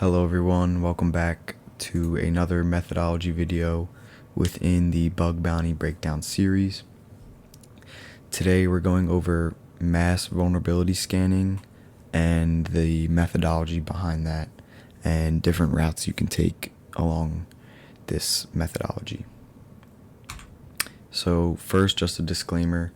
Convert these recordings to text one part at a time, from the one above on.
Hello everyone, welcome back to another methodology video within the Bug Bounty Breakdown series. Today we're going over mass vulnerability scanning and the methodology behind that and different routes you can take along this methodology. So first, just a disclaimer,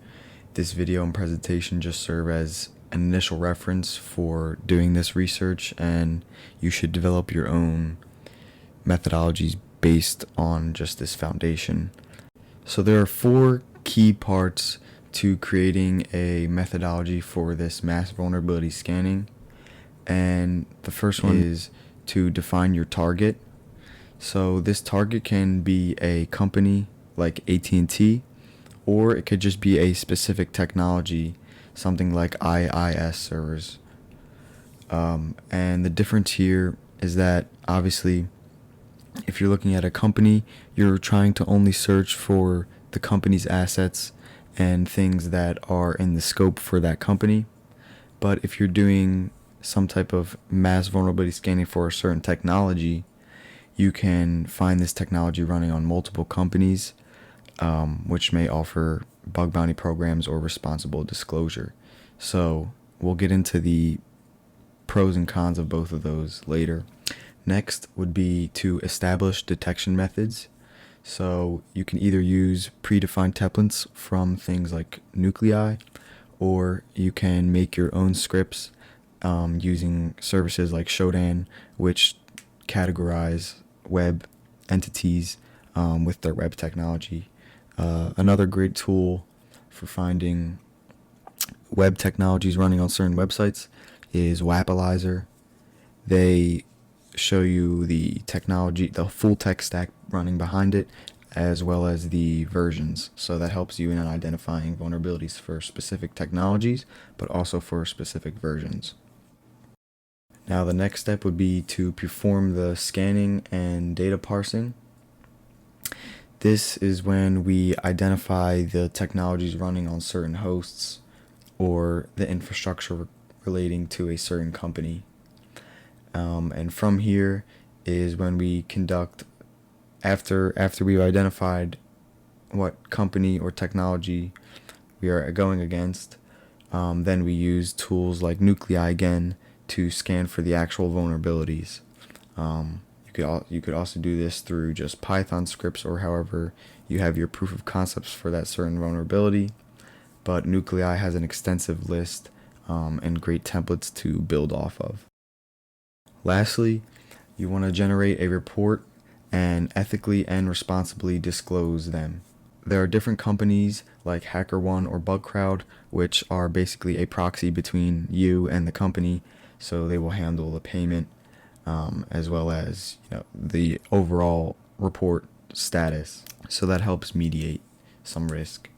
this video and presentation just serve as an initial reference for doing this research, and you should develop your own methodologies based on just this foundation. So there are four key parts to creating a methodology for this mass vulnerability scanning, and the first one is to define your target. So this target can be a company like AT&T, or it could just be a specific technology, something like IIS servers. And the difference here is that obviously if you're looking at a company, you're trying to only search for the company's assets and things that are in the scope for that company. But if you're doing some type of mass vulnerability scanning for a certain technology, you can find this technology running on multiple companies, which may offer bug bounty programs or responsible disclosure. So we'll get into the pros and cons of both of those later. Next would be to establish detection methods. So you can either use predefined templates from things like Nuclei, or you can make your own scripts using services like Shodan, which categorize web entities with their web technology. Another great tool for finding web technologies running on certain websites is Wapalizer. They show you the technology, the full tech stack running behind it, as well as the versions. So that helps you in identifying vulnerabilities for specific technologies, but also for specific versions. Now the next step would be to perform the scanning and data parsing. This is when we identify the technologies running on certain hosts or the infrastructure relating to a certain company. And from here is when we conduct, after we've identified what company or technology we are going against, then we use tools like Nuclei again to scan for the actual vulnerabilities. You could also do this through just Python scripts or however you have your proof of concepts for that certain vulnerability. But Nuclei has an extensive list and great templates to build off of. Lastly, you want to generate a report and ethically and responsibly disclose them. There are different companies like HackerOne or BugCrowd, which are basically a proxy between you and the company, so they will handle the payment as well as the overall report status. So that helps mediate some risk.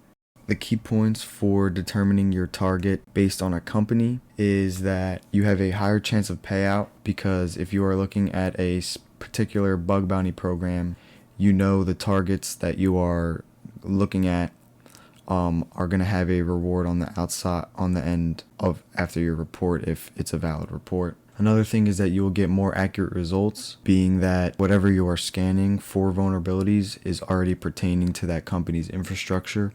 The key points for determining your target based on a company is that you have a higher chance of payout, because if you are looking at a particular bug bounty program, you know the targets that you are looking at are going to have a reward on the outside, on the end of after your report, if it's a valid report. Another thing is that you will get more accurate results, being that whatever you are scanning for vulnerabilities is already pertaining to that company's infrastructure.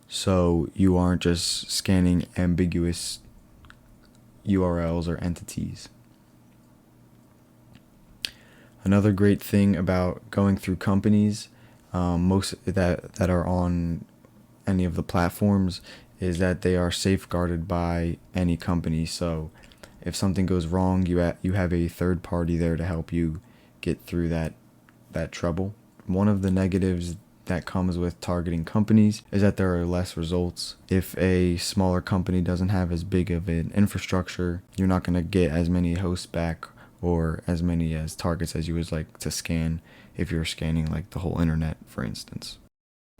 So you aren't just scanning ambiguous URLs or entities. Another great thing about going through companies, most that are on any of the platforms, is that they are safeguarded by any company. So if something goes wrong, you have a third party there to help you get through that trouble. One of the negatives that comes with targeting companies is that there are less results. If a smaller company doesn't have as big of an infrastructure, you're not going to get as many hosts back or as many as targets as you would like to scan if you're scanning like the whole internet, for instance.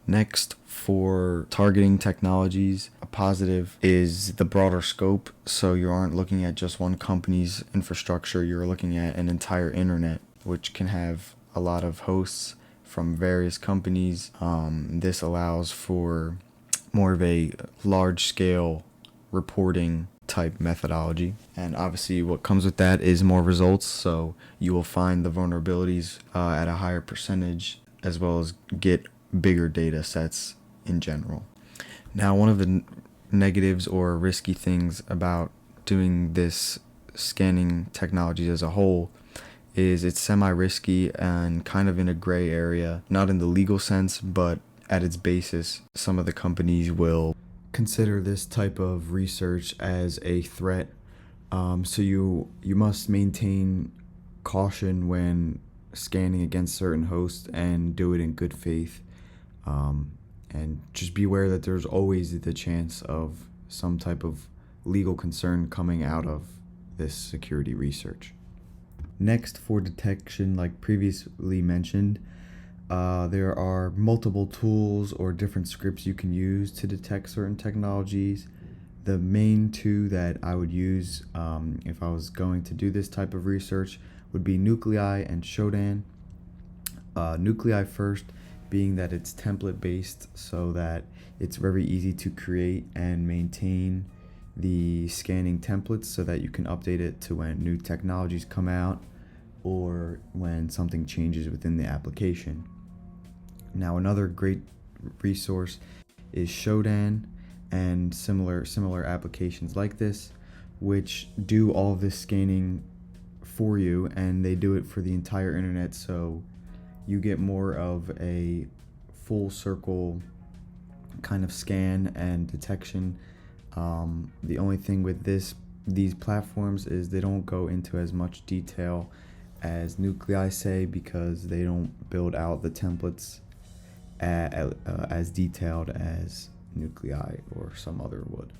Next, for targeting technologies, a positive is the broader scope. So you aren't looking at just one company's infrastructure, you're looking at an entire internet, which can have a lot of hosts from various companies. This allows for more of a large-scale reporting type methodology. And obviously what comes with that is more results, so you will find the vulnerabilities at a higher percentage, as well as get bigger data sets in general. Now, one of the negatives or risky things about doing this scanning technology as a whole is it's semi-risky and kind of in a gray area, not in the legal sense, but at its basis, some of the companies will consider this type of research as a threat. So you must maintain caution when scanning against certain hosts and do it in good faith. And just be aware that there's always the chance of some type of legal concern coming out of this security research. Next, for detection, like previously mentioned, there are multiple tools or different scripts you can use to detect certain technologies. The main two that I would use if I was going to do this type of research would be Nuclei and Shodan. Nuclei first, being that it's template based, so that it's very easy to create and maintain the scanning templates so that you can update it to when new technologies come out or when something changes within the application. Now, another great resource is Shodan and similar applications like this, which do all of this scanning for you, and they do it for the entire internet, so you get more of a full circle kind of scan and detection. The only thing with these platforms is they don't go into as much detail as Nuclei say, because they don't build out the templates as detailed as Nuclei or some other would.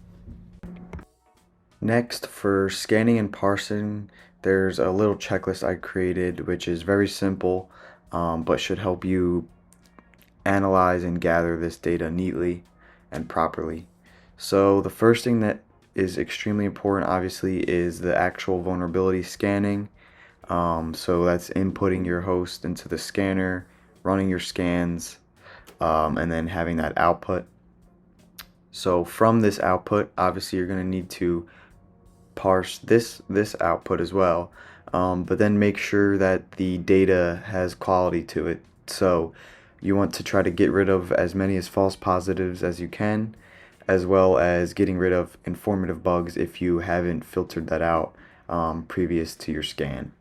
Next, for scanning and parsing, there's a little checklist I created, which is very simple, but should help you analyze and gather this data neatly and properly. So the first thing that is extremely important, obviously, is the actual vulnerability scanning. So that's inputting your host into the scanner, running your scans, and then having that output. So from this output, obviously you're going to need to parse this output as well, but then make sure that the data has quality to it. So you want to try to get rid of as many as false positives as you can, as well as getting rid of informative bugs if you haven't filtered that out previous to your scan.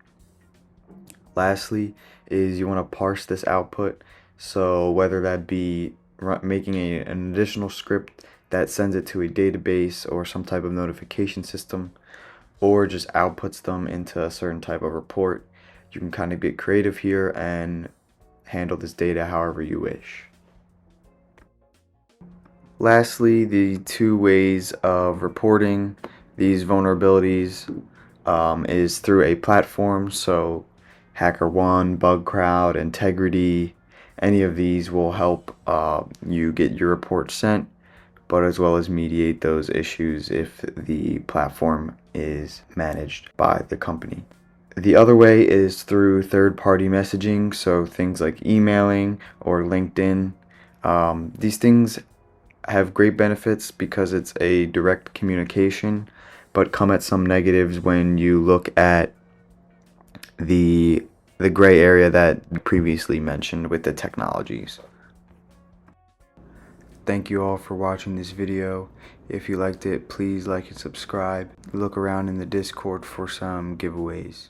Lastly is you want to parse this output, so whether that be making an additional script that sends it to a database or some type of notification system, or just outputs them into a certain type of report, you can kind of get creative here and handle this data however you wish. Lastly, the two ways of reporting these vulnerabilities is through a platform. So HackerOne, BugCrowd, Integrity, any of these will help you get your report sent, but as well as mediate those issues if the platform is managed by the company. The other way is through third-party messaging, so things like emailing or LinkedIn. These things have great benefits because it's a direct communication, but come at some negatives when you look at the gray area that previously mentioned with the technologies. Thank you all for watching this video. If you liked it, please like and subscribe. Look around in the Discord for some giveaways.